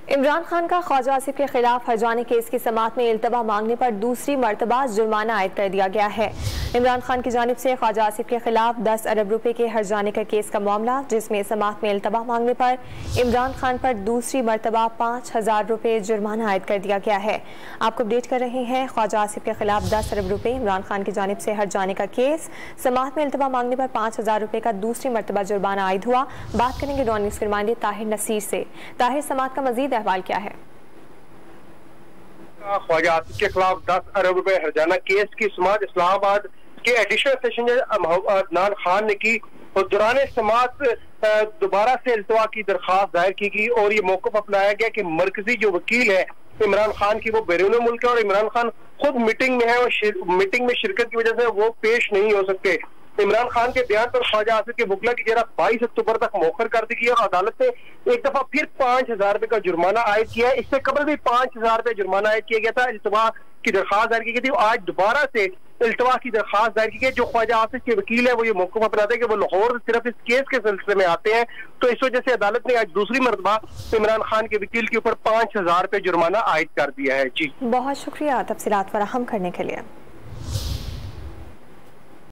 इमरान खान का ख्वाजा आसिफ के खिलाफ हर्जाना केस की समाअत में इल्तवा मांगने पर दूसरी मरतबा जुर्माना आयद कर दिया गया है। इमरान खान की जानिब से ख्वाजा आसिफ के खिलाफ 10 अरब रुपए के हर्जाने का केस का मामला, जिसमें समाअत में इल्तवा मांगने पर इमरान खान पर दूसरी मरतबा 5000 रुपए जुर्माना आयद कर दिया गया है। आपको अपडेट कर रहे हैं, ख्वाजा आसिफ के खिलाफ 10 अरब रुपए इमरान खान की जानिब से हर्जाने का केस, समाअत में इल्तवा मांगने पर 5000 रुपए का दूसरी मरतबा जुर्माना आयद हुआ। बात करेंगे डॉन न्यूज़ के नुमाइंदे ताहिर नसीर से। ताहिर, समाअत का मजीद अहवाल क्या है? ख्वाजा आसिफ के खिलाफ 10 अरब रुपए हर्जाना केस की समाअत इस्लामाबाद के एडिशनल सेशन जज अदनान खान ने की और दौरान समाअत दोबारा से इल्तवा की दरख्वास्त दायर की गई और ये मौक़िफ़ अपनाया गया कि मरकजी जो वकील है इमरान खान की वो बैरून मुल्क है और इमरान खान खुद मीटिंग में है और मीटिंग में शिरकत की वजह से वो पेश नहीं हो सकते। इमरान खान के बयान पर ख्वाजा आसिफ के वकील की जरा 22 अक्टूबर तक मौखर कर दी गई और अदालत ने एक दफा फिर 5000 रुपए का जुर्माना आयद किया है। इससे कबल भी 5000 रुपए जुर्माना आयद किया गया था। इल्तवा की दरख्वास्त दायर की गई थी। आज दोबारा से इल्तवा की दरख्वास्त दायर की गई। जो ख्वाजा आसिफ के वकील है वो ये मौक़िफ़ अपनाते हैं कि वो लाहौर सिर्फ इस केस के सिलसिले में आते हैं, तो इस वजह से अदालत ने आज दूसरी मरतबा इमरान खान के वकील के ऊपर 5000 रुपए जुर्माना आयद कर दिया है। जी, बहुत शुक्रिया तफसीलात फराहम करने के लिए।